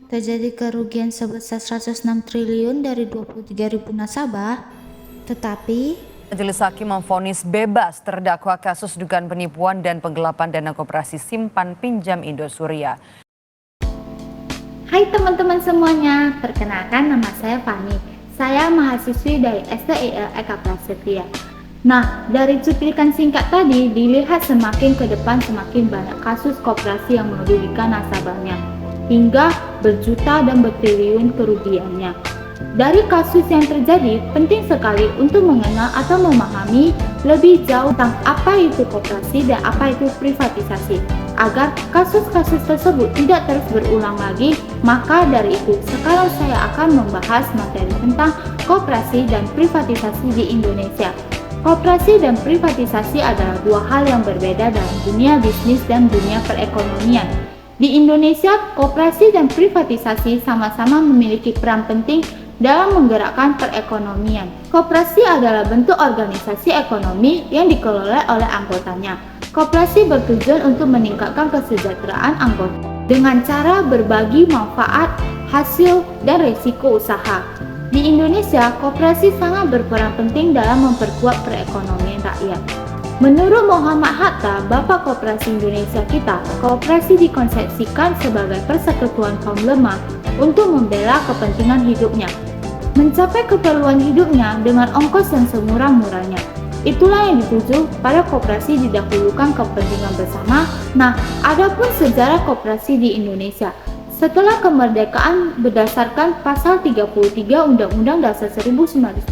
Terjadi kerugian sebesar 106 triliun dari 23.000 nasabah, tetapi Majelis Hakim memvonis bebas terdakwa kasus dugaan penipuan dan penggelapan dana koperasi simpan pinjam Indosuria. Hai teman-teman semuanya, perkenalkan nama saya Fani. Saya mahasiswi dari STIL Eka Prasetya. Nah, dari cuplikan singkat tadi dilihat semakin ke depan semakin banyak kasus koperasi yang merugikan nasabahnya, hingga berjuta dan bertriliun kerugiannya. Dari kasus yang terjadi, penting sekali untuk mengenal atau memahami lebih jauh tentang apa itu koperasi dan apa itu privatisasi, agar kasus-kasus tersebut tidak terus berulang lagi. Maka dari itu, sekarang saya akan membahas materi tentang koperasi dan privatisasi di Indonesia. Koperasi dan privatisasi adalah dua hal yang berbeda dalam dunia bisnis dan dunia perekonomian. Di Indonesia, koperasi dan privatisasi sama-sama memiliki peran penting dalam menggerakkan perekonomian. Koperasi adalah bentuk organisasi ekonomi yang dikelola oleh anggotanya. Koperasi bertujuan untuk meningkatkan kesejahteraan anggota dengan cara berbagi manfaat, hasil, dan risiko usaha. Di Indonesia, koperasi sangat berperan penting dalam memperkuat perekonomian rakyat. Menurut Muhammad Hatta, Bapak Koperasi Indonesia kita, koperasi dikonsepsikan sebagai persekutuan kaum lemah untuk membela kepentingan hidupnya, mencapai keperluan hidupnya dengan ongkos yang semurah-murahnya. Itulah yang dituju pada koperasi didahulukan kepentingan bersama. Nah, adapun sejarah koperasi di Indonesia. Setelah kemerdekaan berdasarkan pasal 33 Undang-Undang Dasar 1945,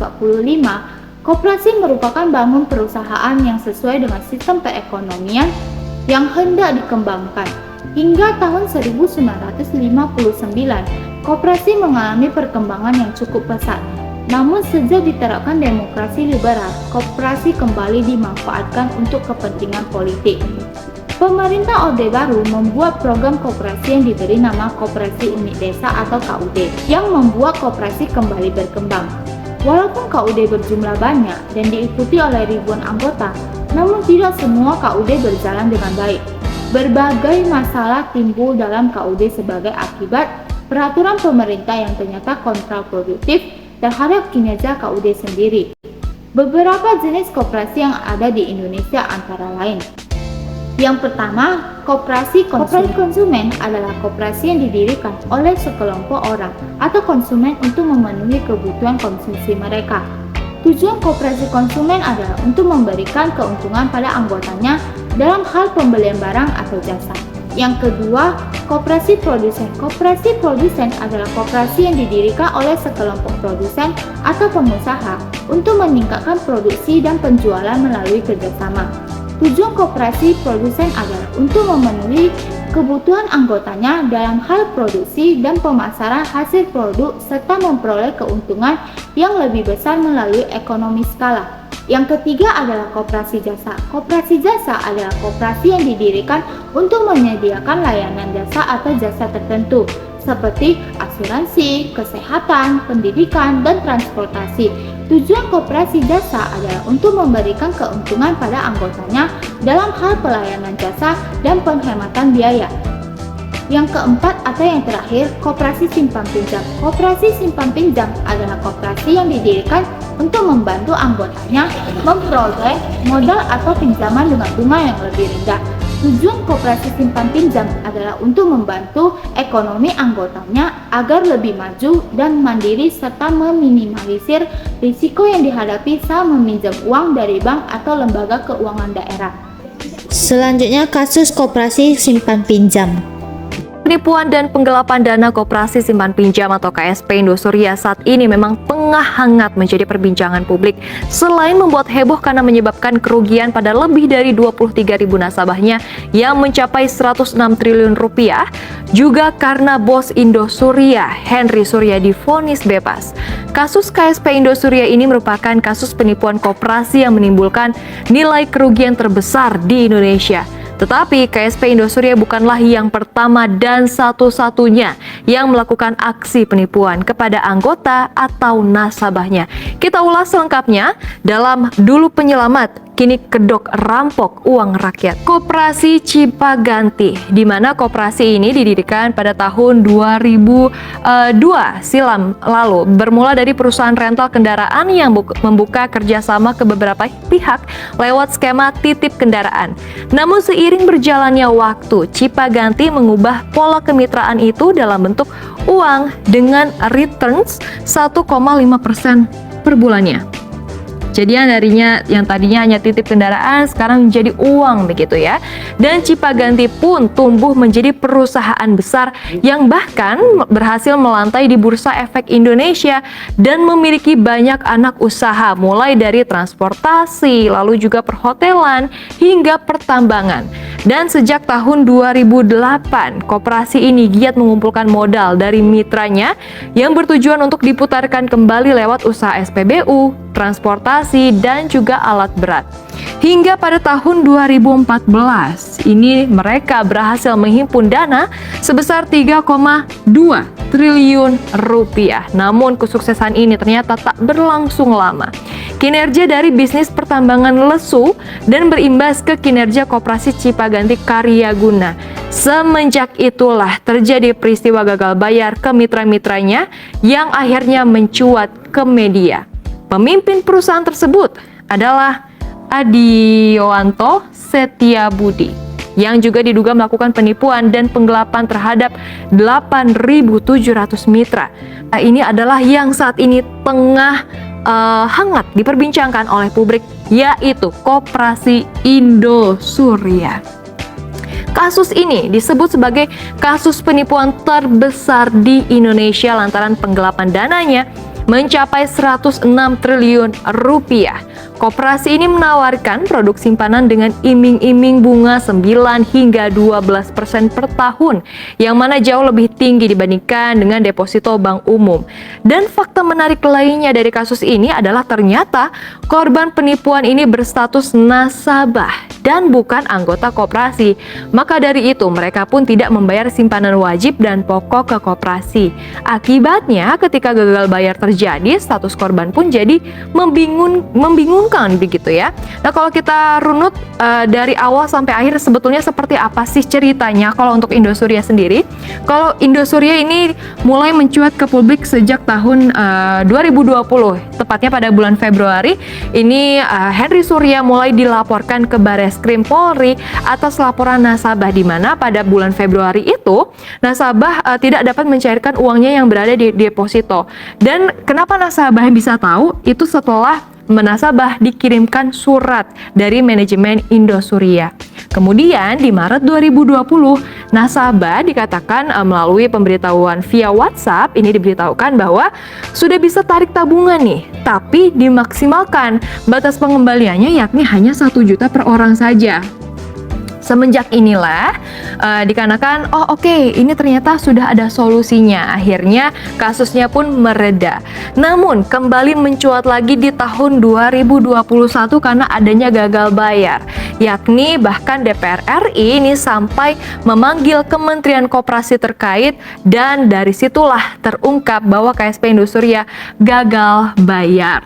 koperasi merupakan bangun perusahaan yang sesuai dengan sistem perekonomian yang hendak dikembangkan. Hingga tahun 1959, koperasi mengalami perkembangan yang cukup pesat. Namun sejak diterapkan demokrasi liberal, koperasi kembali dimanfaatkan untuk kepentingan politik. Pemerintah Orde Baru membuat program koperasi yang diberi nama Koperasi Unit Desa atau KUD, yang membuat koperasi kembali berkembang. Walaupun KUD berjumlah banyak dan diikuti oleh ribuan anggota, namun tidak semua KUD berjalan dengan baik. Berbagai masalah timbul dalam KUD sebagai akibat peraturan pemerintah yang ternyata kontraproduktif terhadap kinerja KUD sendiri. Beberapa jenis koperasi yang ada di Indonesia antara lain. Yang pertama, koperasi konsumen. Koperasi konsumen adalah koperasi yang didirikan oleh sekelompok orang atau konsumen untuk memenuhi kebutuhan konsumsi mereka. Tujuan koperasi konsumen adalah untuk memberikan keuntungan pada anggotanya dalam hal pembelian barang atau jasa. Yang kedua, koperasi produsen. Koperasi produsen adalah koperasi yang didirikan oleh sekelompok produsen atau pengusaha untuk meningkatkan produksi dan penjualan melalui kerjasama. Tujuan koperasi produsen adalah untuk memenuhi kebutuhan anggotanya dalam hal produksi dan pemasaran hasil produk serta memperoleh keuntungan yang lebih besar melalui ekonomi skala. Yang ketiga adalah koperasi jasa. Koperasi jasa adalah koperasi yang didirikan untuk menyediakan layanan jasa atau jasa tertentu seperti asuransi, kesehatan, pendidikan, dan transportasi. Tujuan koperasi jasa adalah untuk memberikan keuntungan pada anggotanya dalam hal pelayanan jasa dan penghematan biaya. Yang keempat atau yang terakhir, koperasi simpan pinjam. Koperasi simpan pinjam adalah koperasi yang didirikan untuk membantu anggotanya memperoleh modal atau pinjaman dengan bunga yang lebih rendah. Tujuan koperasi simpan pinjam adalah untuk membantu ekonomi anggotanya agar lebih maju dan mandiri serta meminimalisir risiko yang dihadapi saat meminjam uang dari bank atau lembaga keuangan daerah. Selanjutnya, kasus koperasi simpan pinjam. Penipuan dan penggelapan dana koperasi simpan pinjam atau KSP Indosuria saat ini memang tengah hangat menjadi perbincangan publik. Selain membuat heboh karena menyebabkan kerugian pada lebih dari 23.000 nasabahnya yang mencapai 106 triliun rupiah, juga karena bos Indosuria, Henry Surya, divonis bebas. Kasus KSP Indosuria ini merupakan kasus penipuan koperasi yang menimbulkan nilai kerugian terbesar di Indonesia. Tetapi KSP Indosuria bukanlah yang pertama dan satu-satunya yang melakukan aksi penipuan kepada anggota atau nasabahnya. Kita ulas selengkapnya dalam Dulu Penyelamat, Kini Kedok Rampok Uang Rakyat. Koperasi Cipaganti, di mana koperasi ini didirikan pada tahun 2002 silam lalu, bermula dari perusahaan rental kendaraan yang membuka kerjasama ke beberapa pihak lewat skema titip kendaraan. Namun seiring berjalannya waktu, Cipaganti mengubah pola kemitraan itu dalam bentuk uang dengan returns 1,5% per bulannya. Jadi yang tadinya hanya titip kendaraan sekarang menjadi uang begitu ya. Dan Cipaganti pun tumbuh menjadi perusahaan besar yang bahkan berhasil melantai di Bursa Efek Indonesia dan memiliki banyak anak usaha mulai dari transportasi, lalu juga perhotelan hingga pertambangan. Dan sejak tahun 2008, koperasi ini giat mengumpulkan modal dari mitranya yang bertujuan untuk diputarkan kembali lewat usaha SPBU, transportasi, dan juga alat berat. Hingga pada tahun 2014, ini mereka berhasil menghimpun dana sebesar 3,2 triliun rupiah. Namun kesuksesan ini ternyata tak berlangsung lama. Kinerja dari bisnis pertambangan lesu dan berimbas ke kinerja koperasi Cipaganti Karyaguna. Semenjak itulah terjadi peristiwa gagal bayar ke mitra-mitranya yang akhirnya mencuat ke media. Pemimpin perusahaan tersebut adalah Adiyoanto Setiabudi yang juga diduga melakukan penipuan dan penggelapan terhadap 8.700 mitra. Ini adalah yang saat ini tengah hangat diperbincangkan oleh publik, yaitu Koperasi Indosuria. Kasus ini disebut sebagai kasus penipuan terbesar di Indonesia lantaran penggelapan dananya mencapai 106 triliun rupiah. Koperasi ini menawarkan produk simpanan dengan iming-iming bunga 9 hingga 12% per tahun, yang mana jauh lebih tinggi dibandingkan dengan deposito bank umum. Dan fakta menarik lainnya dari kasus ini adalah ternyata korban penipuan ini berstatus nasabah dan bukan anggota koperasi. Maka dari itu mereka pun tidak membayar simpanan wajib dan pokok ke koperasi. Akibatnya ketika gagal bayar terjadi, status korban pun jadi membingungkan begitu ya. Nah, kalau kita runut dari awal sampai akhir sebetulnya seperti apa sih ceritanya kalau untuk Indosuria sendiri? Kalau Indosuria ini mulai mencuat ke publik sejak tahun 2020, tepatnya pada bulan Februari. Ini Henry Surya mulai dilaporkan ke Bareskrim Polri atas laporan nasabah, di mana pada bulan Februari itu nasabah tidak dapat mencairkan uangnya yang berada di deposito. Dan kenapa nasabah bisa tahu? Itu setelah nasabah dikirimkan surat dari manajemen Indosuria. Kemudian di Maret 2020, nasabah dikatakan melalui pemberitahuan via WhatsApp ini diberitahukan bahwa sudah bisa tarik tabungan nih, tapi dimaksimalkan batas pengembaliannya yakni hanya 1 juta per orang saja. Semenjak inilah dikarenakan ini ternyata sudah ada solusinya. Akhirnya kasusnya pun mereda. Namun kembali mencuat lagi di tahun 2021 karena adanya gagal bayar. Yakni bahkan DPR RI ini sampai memanggil Kementerian Koperasi terkait, dan dari situlah terungkap bahwa KSP Indosuria gagal bayar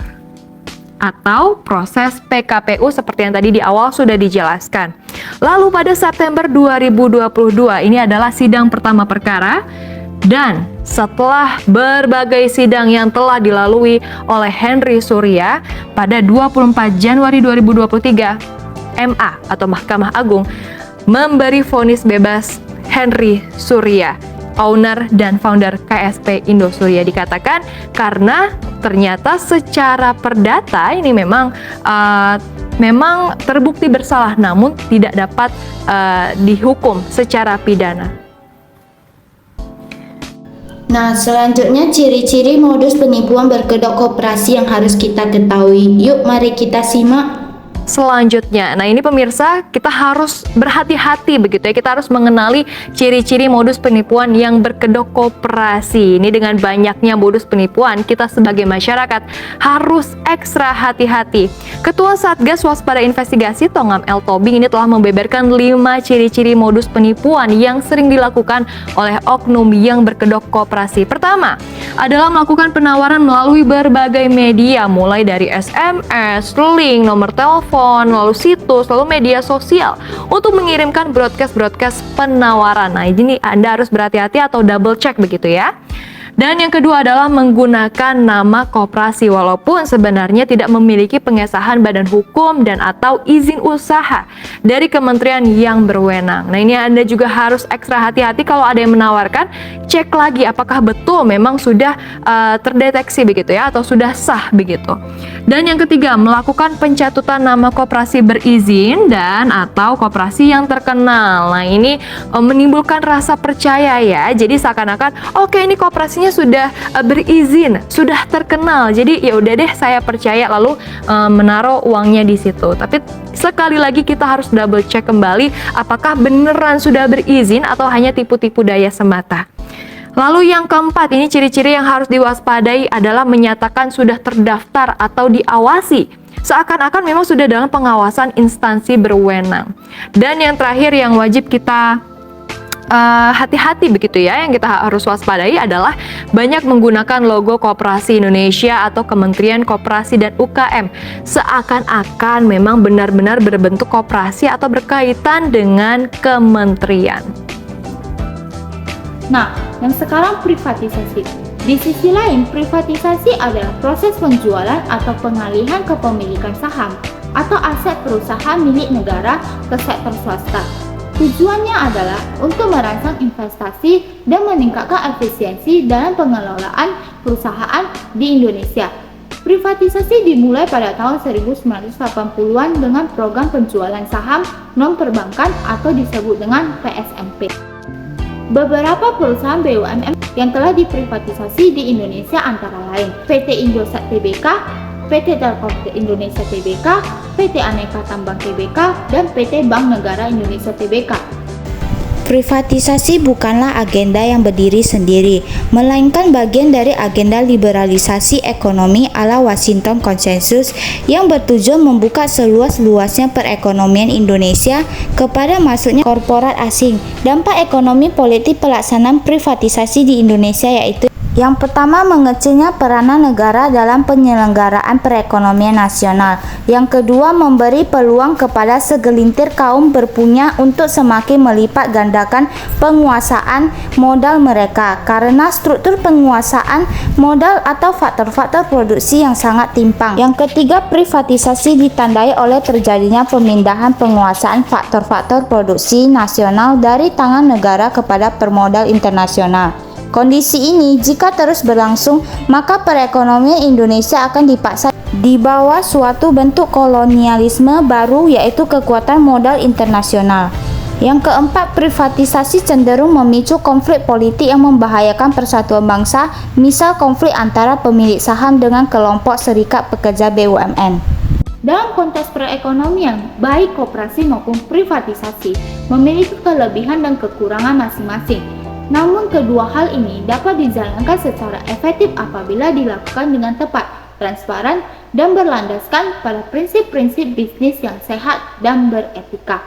atau proses PKPU seperti yang tadi di awal sudah dijelaskan. Lalu pada September 2022 ini adalah sidang pertama perkara, dan setelah berbagai sidang yang telah dilalui oleh Henry Surya pada 24 Januari 2023, MA atau Mahkamah Agung memberi vonis bebas Henry Surya, owner dan founder KSP Indosuria. Dikatakan karena ternyata secara perdata ini memang terbukti bersalah, namun tidak dapat dihukum secara pidana. Nah, selanjutnya ciri-ciri modus penipuan berkedok koperasi yang harus kita ketahui. Yuk, mari kita simak. selanjutnya. Nah, ini pemirsa, kita harus berhati-hati begitu ya. Kita harus mengenali ciri-ciri modus penipuan yang berkedok koperasi. Ini dengan banyaknya modus penipuan, kita sebagai masyarakat harus ekstra hati-hati. Ketua Satgas Waspada Investigasi Tongam L. Tobing ini telah membeberkan 5 ciri-ciri modus penipuan yang sering dilakukan oleh oknum yang berkedok koperasi. Pertama, adalah melakukan penawaran melalui berbagai media, mulai dari SMS, link, nomor telepon, lalu situs, lalu media sosial untuk mengirimkan broadcast penawaran. Nah, ini Anda harus berhati-hati atau double check begitu ya. Dan yang kedua adalah menggunakan nama koperasi walaupun sebenarnya tidak memiliki pengesahan badan hukum dan atau izin usaha dari kementerian yang berwenang. Nah, ini Anda juga harus ekstra hati-hati kalau ada yang menawarkan, cek lagi apakah betul memang sudah terdeteksi begitu ya atau sudah sah begitu. Dan yang ketiga, melakukan pencatutan nama koperasi berizin dan atau koperasi yang terkenal. Nah, ini menimbulkan rasa percaya ya. Jadi seakan-akan oke, ini koperasinya sudah berizin, sudah terkenal. Jadi ya udah deh saya percaya lalu menaruh uangnya di situ. Tapi sekali lagi kita harus double check kembali apakah beneran sudah berizin atau hanya tipu-tipu daya semata. Lalu yang keempat, ini ciri-ciri yang harus diwaspadai adalah menyatakan sudah terdaftar atau diawasi. Seakan-akan memang sudah dalam pengawasan instansi berwenang. Dan yang terakhir yang wajib kita hati-hati begitu ya, yang kita harus waspadai adalah banyak menggunakan logo Koperasi Indonesia atau Kementerian Koperasi dan UKM seakan-akan memang benar-benar berbentuk koperasi atau berkaitan dengan kementerian. Nah, yang sekarang privatisasi. Di sisi lain, privatisasi adalah proses penjualan atau pengalihan kepemilikan saham atau aset perusahaan milik negara ke sektor swasta. Tujuannya adalah untuk merangsang investasi dan meningkatkan efisiensi dalam pengelolaan perusahaan di Indonesia. Privatisasi dimulai pada tahun 1980-an dengan program penjualan saham non-perbankan atau disebut dengan PSMP. Beberapa perusahaan BUMN yang telah diprivatisasi di Indonesia antara lain PT Indosat Tbk, PT Telkom Indonesia Tbk, PT Aneka Tambang Tbk, dan PT Bank Negara Indonesia Tbk. Privatisasi bukanlah agenda yang berdiri sendiri, melainkan bagian dari agenda liberalisasi ekonomi ala Washington Consensus yang bertujuan membuka seluas-luasnya perekonomian Indonesia kepada masuknya korporat asing. Dampak ekonomi politik pelaksanaan privatisasi di Indonesia yaitu: yang pertama, mengecilnya peranan negara dalam penyelenggaraan perekonomian nasional. Yang kedua, memberi peluang kepada segelintir kaum berpunya untuk semakin melipat gandakan penguasaan modal mereka karena struktur penguasaan modal atau faktor-faktor produksi yang sangat timpang. Yang ketiga, privatisasi ditandai oleh terjadinya pemindahan penguasaan faktor-faktor produksi nasional dari tangan negara kepada pemodal internasional. Kondisi ini jika terus berlangsung, maka perekonomian Indonesia akan dipaksa di bawah suatu bentuk kolonialisme baru, yaitu kekuatan modal internasional. Yang keempat, privatisasi cenderung memicu konflik politik yang membahayakan persatuan bangsa, misal konflik antara pemilik saham dengan kelompok serikat pekerja BUMN. Dalam konteks perekonomian, baik koperasi maupun privatisasi memiliki kelebihan dan kekurangan masing-masing. Namun kedua hal ini dapat dijalankan secara efektif apabila dilakukan dengan tepat, transparan, dan berlandaskan pada prinsip-prinsip bisnis yang sehat dan beretika.